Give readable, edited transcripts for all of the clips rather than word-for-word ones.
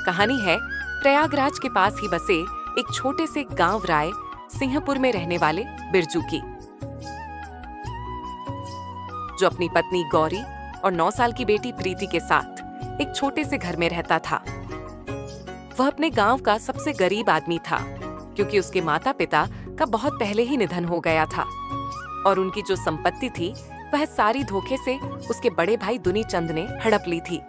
कहानी है प्रयागराज के पास ही बसे एक छोटे से गांव राय सिंहपुर में रहने वाले बिरजू की, जो अपनी पत्नी गौरी और 9 साल की बेटी प्रीति के साथ एक छोटे से घर में रहता था। वह अपने गांव का सबसे गरीब आदमी था, क्योंकि उसके माता पिता का बहुत पहले ही निधन हो गया था और उनकी जो संपत्ति थी वह सारी धोखे से उसके बड़े भाई दुनी चंद ने हड़प ली थी।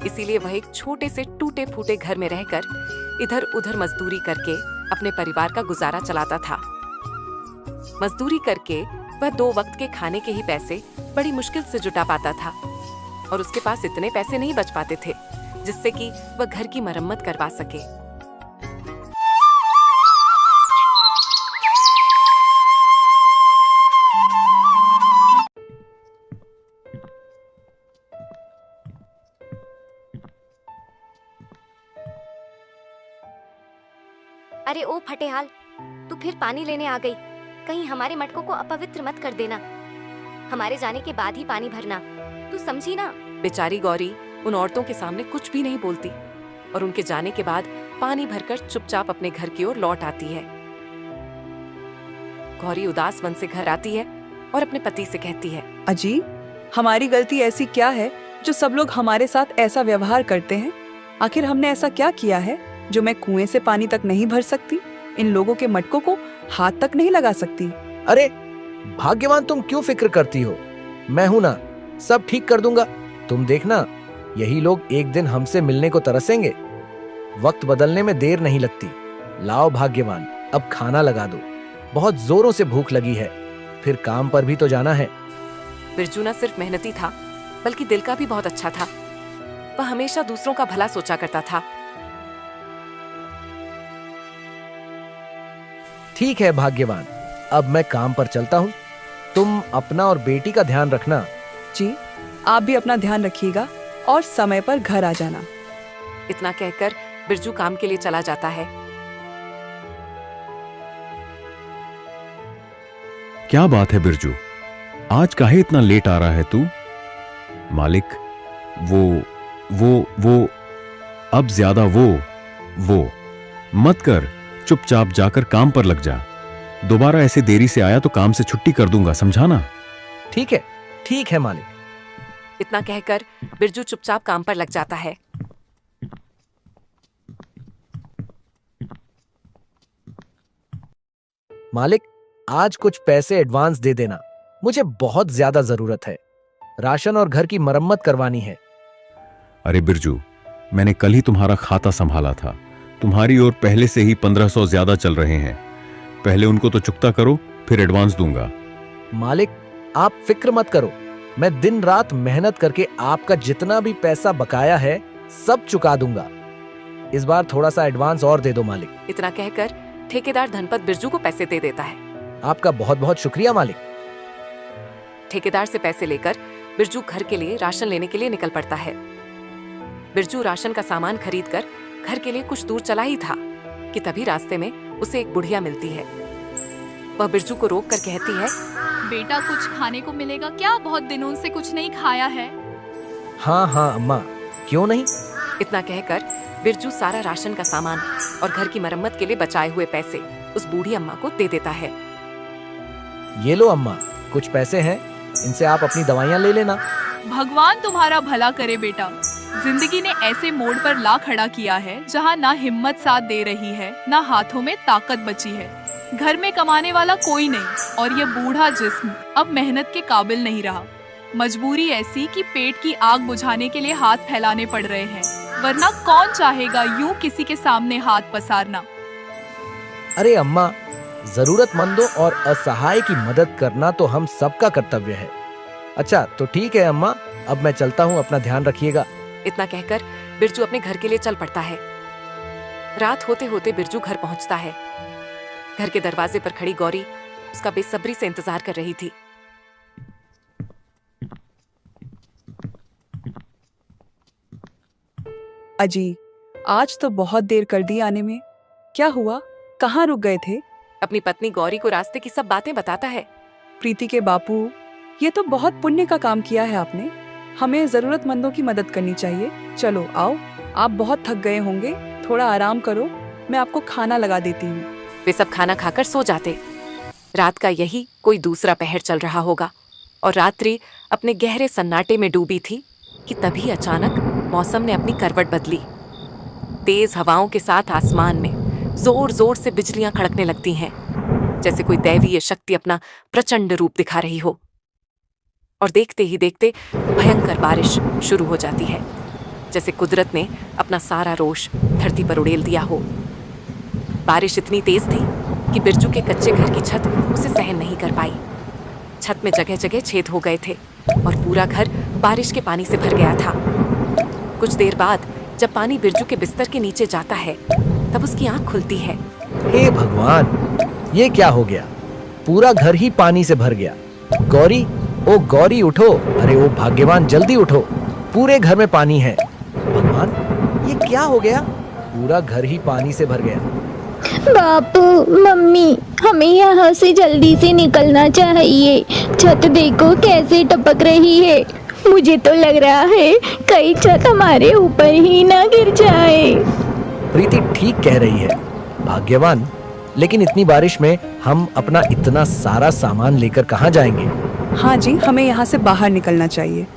इसीलिए वह एक छोटे से टूटे फूटे घर में रहकर इधर उधर मजदूरी करके अपने परिवार का गुजारा चलाता था। मजदूरी करके वह 2 वक्त के खाने के ही पैसे बड़ी मुश्किल से जुटा पाता था और उसके पास इतने पैसे नहीं बच पाते थे जिससे कि वह घर की मरम्मत करवा सके। अरे ओ फटेहाल, तू फिर पानी लेने आ गई। कहीं हमारे मटकों को अपवित्र मत कर देना। हमारे जाने के बाद ही पानी भरना, तू समझी ना। बेचारी गौरी उन औरतों के सामने कुछ भी नहीं बोलती और उनके जाने के बाद पानी भरकर चुपचाप अपने घर की ओर लौट आती है। गौरी उदास मन से घर आती है और अपने पति से कहती है, अजी, हमारी गलती ऐसी क्या है जो सब लोग हमारे साथ ऐसा व्यवहार करते हैं? आखिर हमने ऐसा क्या किया है जो मैं कुएं से पानी तक नहीं भर सकती, इन लोगों के मटकों को हाथ तक नहीं लगा सकती? अरे भाग्यवान, तुम क्यों फिक्र करती हो? मैं हूं ना, सब ठीक कर दूंगा। तुम देखना, यही लोग एक दिन हमसे मिलने को तरसेंगे। वक्त बदलने में देर नहीं लगती। लाओ भाग्यवान, अब खाना लगा दो, बहुत जोरों से भूख लगी है, फिर काम पर भी तो जाना है। बिरजू न सिर्फ मेहनती था बल्कि दिल का भी बहुत अच्छा था। वह हमेशा दूसरों का भला सोचा करता था। ठीक है भाग्यवान, अब मैं काम पर चलता हूँ। तुम अपना और बेटी का ध्यान रखना। जी, आप भी अपना ध्यान रखिएगा और समय पर घर आ जाना। इतना कहकर बिरजू काम के लिए चला जाता है। क्या बात है बिरजू, आज काहे इतना लेट आ रहा है तू? मालिक, वो अब ज्यादा वो मत कर, चुपचाप जाकर काम पर लग जा। दोबारा ऐसे देरी से आया तो काम से छुट्टी कर दूंगा, समझा ना? ठीक है मालिक। इतना कहकर बिरजू चुपचाप काम पर लग जाता है। मालिक, आज कुछ पैसे एडवांस दे देना, मुझे बहुत ज्यादा जरूरत है। राशन और घर की मरम्मत करवानी है। अरे बिरजू, मैंने कल ही तुम्हारा खाता संभाला था। तुम्हारी ओर पहले से ही 1500 ज्यादा चल रहे हैं। पहले उनको तो चुकता करो, फिर एडवांस दूंगा। मालिक, आप फिक्र मत करो, मैं दिन रात मेहनत करके आपका जितना भी पैसा बकाया है सब चुका दूंगा। इस बार थोड़ा सा एडवांस और दे दो मालिक। इतना कहकर ठेकेदार धनपत बिरजू को पैसे दे देता है। आपका बहुत बहुत शुक्रिया मालिक। ठेकेदार से पैसे लेकर बिरजू घर के लिए राशन लेने के लिए निकल पड़ता है। बिरजू राशन का सामान खरीदकर घर के लिए कुछ दूर चला ही था कि तभी रास्ते में उसे एक बुढ़िया मिलती है। वह बिरजू को रोक कर कहती है, बेटा, कुछ खाने को मिलेगा क्या? बहुत दिनों से कुछ नहीं खाया है। हाँ अम्मा, क्यों नहीं। इतना कहकर बिरजू सारा राशन का सामान और घर की मरम्मत के लिए बचाए हुए पैसे उस बूढ़ी अम्मा को दे देता है। ये लो अम्मा, कुछ पैसे हैं, इनसे आप अपनी दवाइयाँ ले लेना। भगवान तुम्हारा भला करे बेटा। जिंदगी ने ऐसे मोड़ पर ला खड़ा किया है जहाँ ना हिम्मत साथ दे रही है, ना हाथों में ताकत बची है। घर में कमाने वाला कोई नहीं और ये बूढ़ा जिस्म अब मेहनत के काबिल नहीं रहा। मजबूरी ऐसी कि पेट की आग बुझाने के लिए हाथ फैलाने पड़ रहे हैं, वरना कौन चाहेगा यूं किसी के सामने हाथ पसारना। अरे अम्मा, जरूरतमंदों और असहाय की मदद करना तो हम सबका कर्तव्य है। अच्छा तो ठीक है अम्मा, अब मैं चलता हूँ, अपना ध्यान रखिएगा। इतना कहकर बिरजू अपने घर के लिए चल पड़ता है। रात होते होते बिरजू घर पहुंचता है। घर के दरवाजे पर खड़ी गौरी उसका बेसब्री से इंतजार कर रही थी। अजी, आज तो बहुत देर कर दी आने में। क्या हुआ, कहाँ रुक गए थे? अपनी पत्नी गौरी को रास्ते की सब बातें बताता है। प्रीति के बापू, ये तो बहुत पुण्य का काम किया है आपने। हमें जरूरतमंदों की मदद करनी चाहिए। चलो आओ। आप बहुत थक गए होंगे, थोड़ा आराम करो, मैं आपको खाना लगा देती हूँ। वे सब खाना खाकर सो जाते। रात का यही कोई दूसरा पहर चल रहा होगा और रात्रि अपने गहरे सन्नाटे में डूबी थी कि तभी अचानक मौसम ने अपनी करवट बदली। तेज हवाओं के साथ आसमान में जोर जोर से बिजलियां खड़कने लगती हैं, जैसे कोई दैवीय शक्ति अपना प्रचंड रूप दिखा रही हो। और देखते ही देखते भयंकर बारिश शुरू हो जाती है, जैसे कुदरत ने अपना सारा रोष धरती पर उड़ेल दिया हो। बारिश इतनी तेज थी कि बिरजू के कच्चे घर की छत उसे सहन नहीं कर पाई। छत में जगह जगह छेद हो गए थे और पूरा घर बारिश के पानी से भर गया था। कुछ देर बाद जब पानी बिरजू के बिस्तर के नीचे जाता है, तब उसकी आंख खुलती है। हे भगवान, ये क्या हो गया? पूरा घर ही पानी से भर गया। गौरी, ओ गौरी उठो! अरे ओ भाग्यवान, जल्दी उठो, पूरे घर में पानी है। भगवान, ये क्या हो गया? पूरा घर ही पानी से भर गया। बापू, मम्मी, हमें यहाँ से जल्दी से निकलना चाहिए। छत देखो कैसे टपक रही है। मुझे तो लग रहा है कहीं छत हमारे ऊपर ही ना गिर जाए। प्रीति ठीक कह रही है भाग्यवान, लेकिन इतनी बारिश में हम अपना इतना सारा सामान लेकर कहाँ जाएंगे? हाँ जी, हमें यहाँ से बाहर निकलना चाहिए।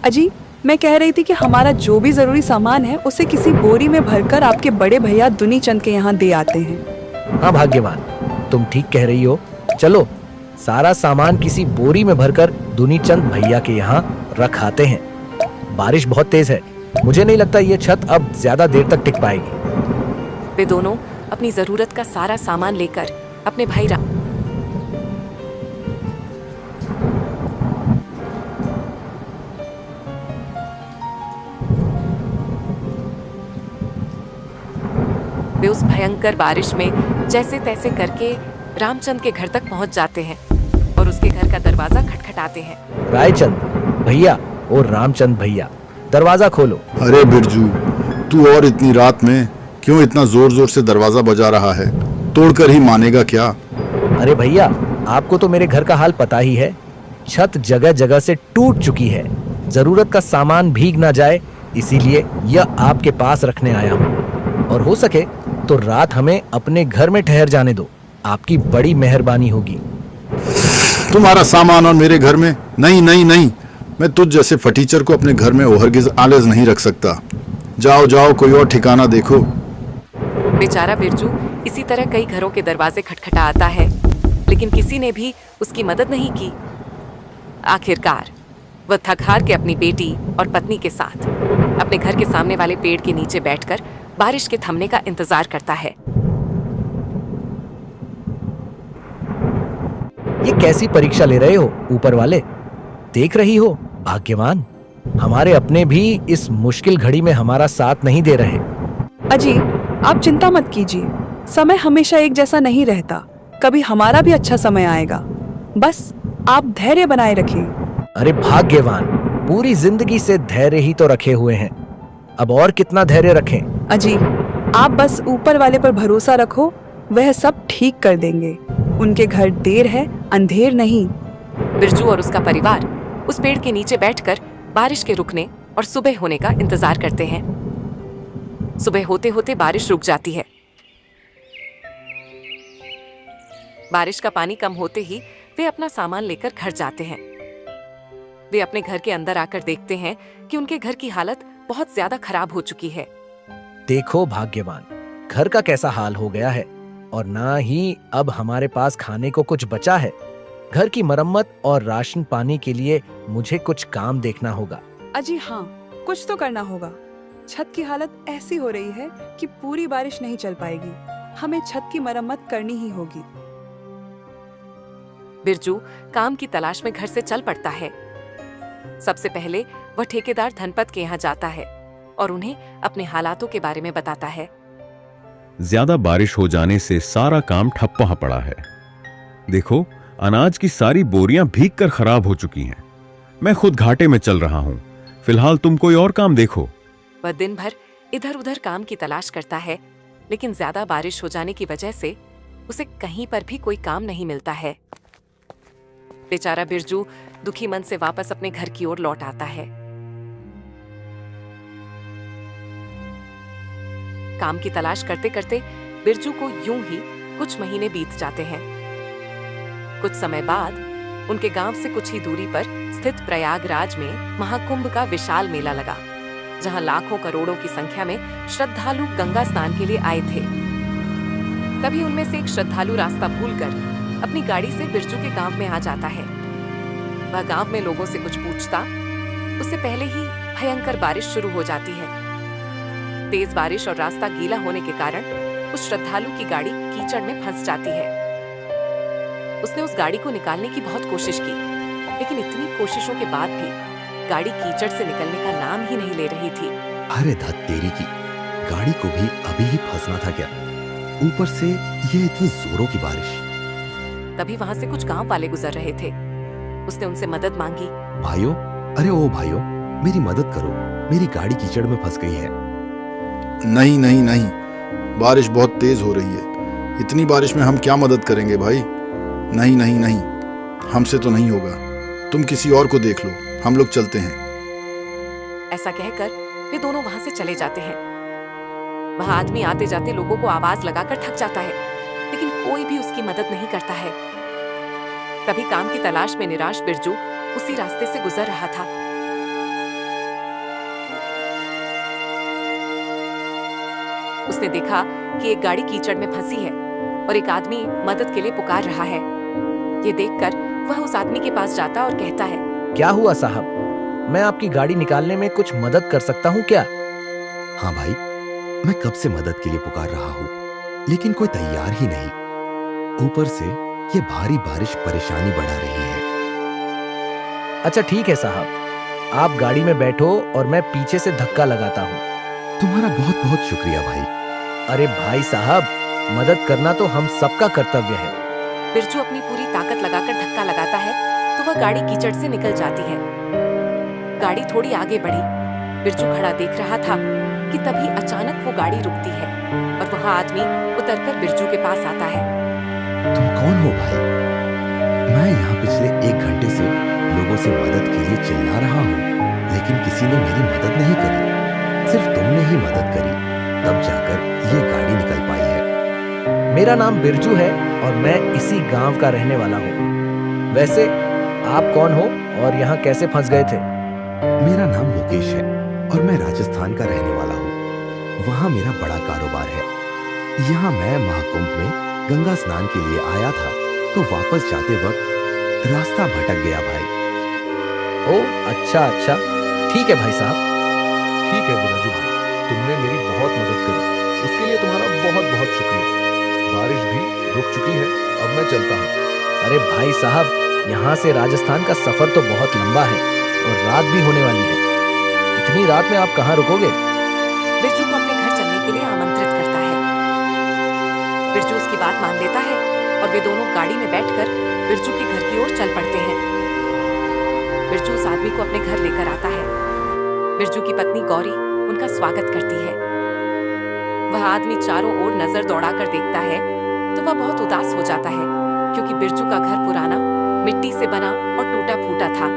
अजी, मैं कह रही थी कि हमारा जो भी जरूरी सामान है उसे किसी बोरी में भरकर आपके बड़े भैया दुनी चंद के यहाँ दे आते हैं। हाँ भाग्यवान, तुम ठीक कह रही हो। चलो सारा सामान किसी बोरी में भरकर दुनी चंद भैया के यहाँ रख आते हैं। बारिश बहुत तेज है, मुझे नहीं लगता ये छत अब ज्यादा देर तक टिक पाएगी। वे दोनों अपनी जरूरत का सारा सामान लेकर अपने भाई वे उस भयंकर बारिश में जैसे तैसे करके रामचंद के घर तक पहुंच जाते हैं और उसके घर का दरवाजा खटखटाते हैं। रायचंद भैया और रामचंद भैया, दरवाजा खोलो। अरे बिरजू, तू और इतनी रात में क्यों इतना जोर जोर से दरवाजा बजा रहा है? तोड़कर ही मानेगा क्या? अरे भैया, आपको तो मेरे घर का हाल पता ही है। छत जगह जगह से टूट चुकी है, जरूरत का सामान भीग ना जाए इसीलिए यह आपके पास रखने आया हूँ। और हो सके तो रात हमें अपने घर में ठहर जाने दो, आपकी बड़ी मेहरबानी होगी। तुम्हारा सामान और मेरे घर में? नहीं नहीं नहीं, मैं तुझ जैसे फटीचर को अपने घर में ओहरगिज आलज नहीं रख सकता। जाओ जाओ, कोई और ठिकाना देखो। बेचारा बिरजू इसी तरह कई घरों के दरवाजे खटखटा आता है, लेकिन किसी ने भी उसकी मदद नहीं की। आखिरकार वह थक हार के अपनी बेटी और पत्नी के साथ अपने घर के सामने वाले पेड़ के नीचे बैठकर बारिश के थमने का इंतजार करता है। ये कैसी परीक्षा ले रहे हो ऊपर वाले? देख रही हो भाग्यवान, हमारे अपने भी इस मुश्किल घड़ी में हमारा साथ नहीं दे रहे। अजी, आप चिंता मत कीजिए, समय हमेशा एक जैसा नहीं रहता, कभी हमारा भी अच्छा समय आएगा। बस आप धैर्य बनाए रखें। अरे भाग्यवान, पूरी जिंदगी से धैर्य ही तो रखे हुए हैं, अब और कितना धैर्य रखें? अजी, आप बस ऊपर वाले पर भरोसा रखो, वह सब ठीक कर देंगे। उनके घर देर है, अंधेर नहीं। बिरजू और उसका परिवार उस पेड़ के नीचे बैठकर बारिश के रुकने और सुबह होने का इंतजार करते हैं। सुबह होते होते बारिश रुक जाती है। बारिश का पानी कम होते ही वे अपना सामान लेकर घर जाते हैं। वे अपने घर के अंदर आकर देखते हैं कि उनके घर की हालत बहुत ज्यादा खराब हो चुकी है। देखो भाग्यवान, घर का कैसा हाल हो गया है, और ना ही अब हमारे पास खाने को कुछ बचा है। घर की मरम्मत और राशन पानी के लिए मुझे कुछ काम देखना होगा। अजी हाँ, कुछ तो करना होगा। छत की हालत ऐसी हो रही है कि पूरी बारिश नहीं चल पाएगी, हमें छत की मरम्मत करनी ही होगी। बिरजू काम की तलाश में घर से चल पड़ता है। सबसे पहले वह ठेकेदार धनपत के यहाँ जाता है और उन्हें अपने हालातों के बारे में बताता है। ज्यादा बारिश हो जाने से सारा काम ठप्पा पड़ा है। देखो, अनाज की सारी बोरियां भीगकर खराब हो चुकी हैं। मैं खुद घाटे में चल रहा हूं। फिलहाल तुम कोई और काम देखो। वह दिन भर इधर उधर काम की तलाश करता है, लेकिन ज्यादा बारिश हो जाने की वजह से उसे कहीं पर भी कोई काम नहीं मिलता है। बेचारा बिरजू दुखी मन से वापस अपने घर की ओर लौट आता है। काम की तलाश करते करते बिरजू को यूं ही कुछ महीने बीत जाते हैं। कुछ समय बाद उनके गांव से कुछ ही दूरी पर स्थित प्रयागराज में महाकुंभ का विशाल मेला लगा, जहां लाखों करोड़ों की संख्या में श्रद्धालु गंगा स्नान के लिए आए थे। तभी उनमें से एक श्रद्धालु रास्ता भूलकर अपनी गाड़ी से बिरजू के गांव में आ जाता है। वह गांव में लोगों से कुछ पूछता, उससे पहले ही भयंकर बारिश शुरू हो जाती है। तेज बारिश और रास्ता गीला होने के कारण उस श्रद्धालु की गाड़ी कीचड़ में फंस जाती है। उसने उस गाड़ी को निकालने की बहुत कोशिश की, लेकिन इतनी कोशिशों के बाद भी गाड़ी कीचड़ से निकलने का नाम ही नहीं ले रही थी। अरे धत तेरी की, गाड़ी को भी अभी ही फंसना था क्या? ऊपर से ये इतनी जोरों की बारिश। तभी वहां से कुछ गांव वाले गुजर रहे थे। उसने उनसे मदद मांगी। भाइयों, अरे ओ भाइयों, मेरी मदद करो, मेरी गाड़ी कीचड़ में फंस गई है। नहीं नहीं नहीं, बारिश बहुत तेज हो रही है। इतनी बारिश में हम क्या मदद करेंगे भाई? नहीं नहीं नहीं, हमसे तो नहीं होगा। तुम किसी और को देख लो, हम लोग चलते हैं। ऐसा कहकर वे दोनों वहां से चले जाते हैं। वह आदमी आते जाते लोगों को आवाज लगाकर थक जाता है, लेकिन कोई भी उसकी मदद नहीं करता है। तभी काम की तलाश में निराश बिरजू उसी रास्ते से गुजर रहा था। उसने देखा कि एक गाड़ी कीचड़ में फंसी है और एक आदमी मदद के लिए पुकार रहा है। ये देखकर वह उस आदमी के पास जाता और कहता है, क्या हुआ साहब, मैं आपकी गाड़ी निकालने में कुछ मदद कर सकता हूँ क्या? हाँ भाई, मैं कब से मदद के लिए पुकार रहा हूँ, लेकिन कोई तैयार ही नहीं। ऊपर से ये भारी बारिश परेशानी बढ़ा रही है। अच्छा ठीक है साहब, आप गाड़ी में बैठो और मैं पीछे से धक्का लगाता हूँ। तुम्हारा बहुत बहुत शुक्रिया भाई। अरे भाई साहब, मदद करना तो हम सबका कर्तव्य है। बिरजू अपनी पूरी ताकत लगाकर धक्का लगाता है तो वह गाड़ी कीचड़ से निकल जाती है। गाड़ी थोड़ी आगे बढ़ी। बिरजू खड़ा देख रहा था कि तभी अचानक वो गाड़ी रुकती है और वह आदमी उतरकर बिरजू के पास आता है। तुम कौन हो भाई? मैं यहाँ पिछले 1 घंटे से लोगों से मदद के लिए चिल्ला रहा हूँ, लेकिन किसी ने मेरी मदद नहीं करी। सिर्फ तुमने ही मदद करी, तब जाकर ये गाड़ी निकल पाई है। मेरा नाम बिरजू है और मैं इसी गांव का रहने वाला हूँ। वैसे आप कौन हो और यहाँ कैसे फंस गए थे? मेरा नाम मुकेश है और मैं राजस्थान का रहने वाला हूँ। वहाँ मेरा बड़ा कारोबार है। यहाँ मैं महाकुंभ में गंगा स्नान के लिए आया था, तो वापस जाते वक्त रास्ता भटक गया भाई। ओह अच्छा, ठीक है भाई साहब। ठीक है बिरजू भाई, तुमने मेरी बहुत मदद करी, उसके लिए तुम्हारा बहुत बहुत शुक्रिया। बारिश भी रुक चुकी है, अब मैं चलता हूँ। अरे भाई साहब, यहाँ से राजस्थान का सफर तो बहुत लंबा है और रात भी होने वाली है। इतनी रात में आप कहाँ रुकोगे? बिरजू को अपने घर चलने के लिए आमंत्रित करता है। बिरजू उसकी बात मान लेता है और वे दोनों गाड़ी में बैठकर बिरजू के घर की ओर चल पड़ते हैं। बिरजू उस आदमी को अपने घर लेकर आता है। बिरजू की पत्नी गौरी उनका स्वागत करती है। वह आदमी चारों ओर नजर दौड़ाकर देखता है तो वह बहुत उदास हो जाता है, क्योंकि बिरजू का घर पुराना, मिट्टी से बना और टूटा फूटा था,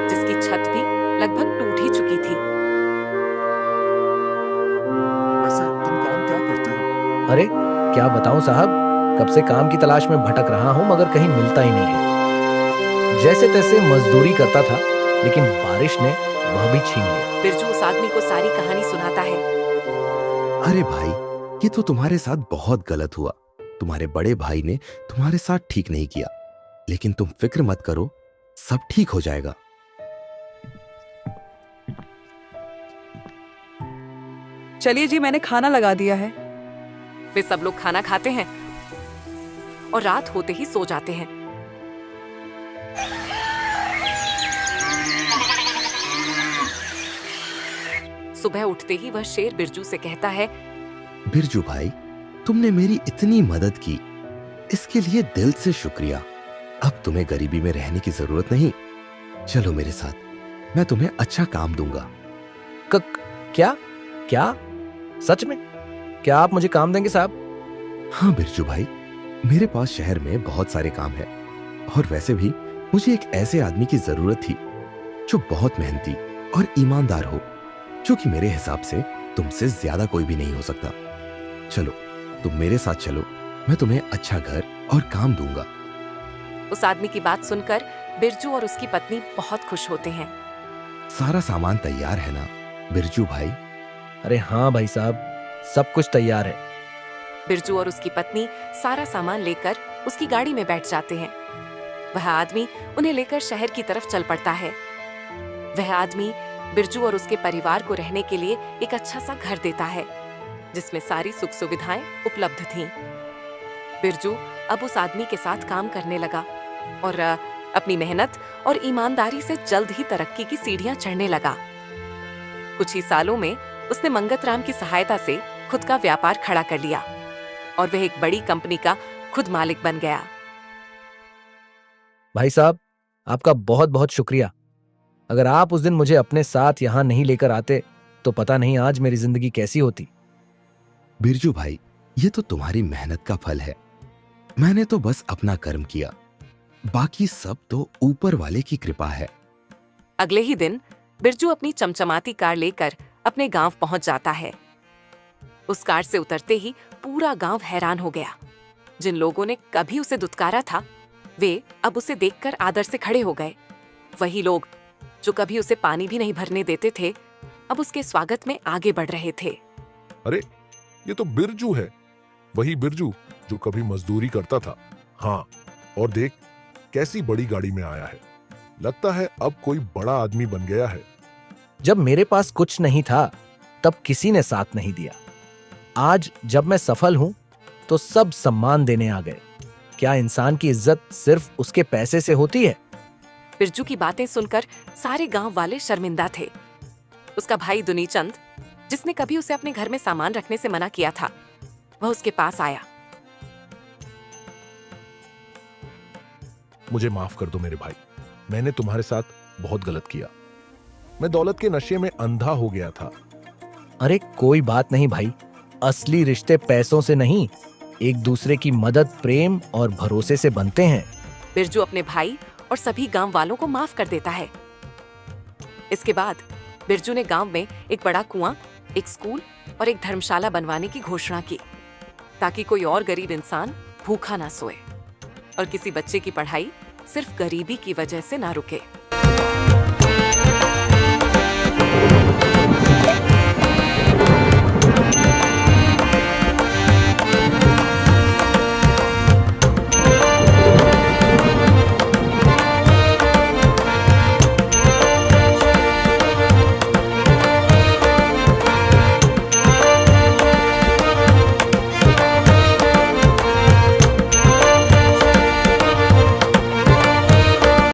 जिसकी छत भी लगभग टूट ही चुकी थी। वैसे तुम काम क्या करते हो? अरे क्या बताऊं साहब, कब से काम की तलाश में भटक रहा हूं मगर कहीं मिलता ही नहीं है। जैसे तैसे मजदूरी करता था, लेकिन बारिश ने वह भी छीन लिया। बिरजू उस आदमी को सारी कहानी सुनाता है। अरे भाई, ये तो तुम्हारे साथ बहुत गलत हुआ। तुम्हारे बड़े भाई ने तुम्हारे साथ ठीक नहीं किया, लेकिन तुम फिक्र मत करो, सब ठीक हो जाएगा। चलिए जी, मैंने खाना लगा दिया है। वे सब लोग खाना खाते हैं और रात होते ही सो जाते हैं। सुबह उठते ही वह शेर बिरजू से कहता है, बिरजू भाई, तुमने मेरी इतनी मदद की, इसके लिए दिल से शुक्रिया। अब तुम्हें गरीबी में रहने की जरूरत नहीं। चलो मेरे साथ, मैं तुम्हें अच्छा काम दूंगा। क्या? सच में? क्या आप मुझे काम देंगे साहब? हाँ बिरजू भाई, मेरे पास शहर में बहुत सारे काम है, और वैसे भी मुझे एक ऐसे आदमी की जरूरत थी जो बहुत मेहनती और ईमानदार हो, जो कि मेरे हिसाब से तुमसे ज्यादा कोई भी नहीं हो सकता। चलो तुम मेरे साथ चलो, मैं तुम्हें अच्छा घर और काम दूंगा। उस आदमी की बात सुनकर बिरजू और उसकी पत्नी बहुत खुश होते हैं। सारा सामान तैयार है ना बिरजू भाई? अरे हाँ भाई साहब, सब कुछ तैयार है। बिरजू और उसकी पत्नी सारा सामान लेकर उसकी गाड़ी में बैठ जाते हैं। वह आदमी उन्हें लेकर शहर की तरफ चल पड़ता है। वह आदमी बिरजू और उसके परिवार को रहने के लिए एक अच्छा सा घर देता है, जिसमें सारी सुख सुविधाएं उपलब्ध थीं। बिरजू अब उस आदमी के साथ काम करने लगा और अपनी मेहनत और ईमानदारी से जल्द ही तरक्की की सीढ़ियां चढ़ने लगा। कुछ ही सालों में उसने मंगतराम की सहायता से खुद का व्यापार खड़ा कर लिया और वह एक बड़ी कंपनी का खुद मालिक बन गया। भाई साहब, आपका बहुत बहुत शुक्रिया। अगर आप उस दिन मुझे अपने साथ यहाँ नहीं लेकर आते तो पता नहीं आज मेरी जिंदगी कैसी होती। बिरजू भाई, ये तो तुम्हारी मेहनत का फल है। मैंने तो बस अपना कर्म किया, बाकी सब तो ऊपर वाले की कृपा है। अगले ही दिन बिरजू अपनी चमचमाती कार लेकर अपने गांव पहुंच जाता है। उस कार से उतरते ही पूरा गांव हैरान हो गया। जिन लोगों ने कभी उसे दुत्कारा था, वे अब उसे देखकर आदर से खड़े हो गए। वही लोग जो कभी उसे पानी भी नहीं भरने देते थे, अब उसके स्वागत में आगे बढ़ रहे थे। अरे ये तो बिरजू है, वही बिरजू जो कभी मजदूरी करता था। हाँ, और देख कैसी बड़ी गाड़ी में आया है। लगता है अब कोई बड़ा आदमी बन गया है। जब मेरे पास कुछ नहीं था तब किसी ने साथ नहीं दिया। आज जब मैं सफल हूं तो सब सम्मान देने आ गए। क्या इंसान की इज्जत सिर्फ उसके पैसे से होती है? बिरजू की बातें सुनकर सारे गांव वाले शर्मिंदा थे। उसका भाई दुनीचंद, जिसने कभी उसे अपने घर में सामान रखने से मना किया था, वह उसके पास आया। मुझे माफ कर दो मेरे भाई, मैंने तुम्हारे साथ बहुत गलत किया। मैं दौलत के नशे में अंधा हो गया था। अरे कोई बात नहीं भाई, असली रिश्ते पैसों से नहीं, एक दूसरे की मदद प्रेम और भरोसे से बनते हैं। बिरजू अपने भाई और सभी गांव वालों को माफ कर देता है। इसके बाद बिरजू ने गांव में एक बड़ा कुआं, एक स्कूल और एक धर्मशाला बनवाने की घोषणा की, ताकि कोई और गरीब इंसान भूखा ना सोए और किसी बच्चे की पढ़ाई सिर्फ गरीबी की वजह से ना रुके।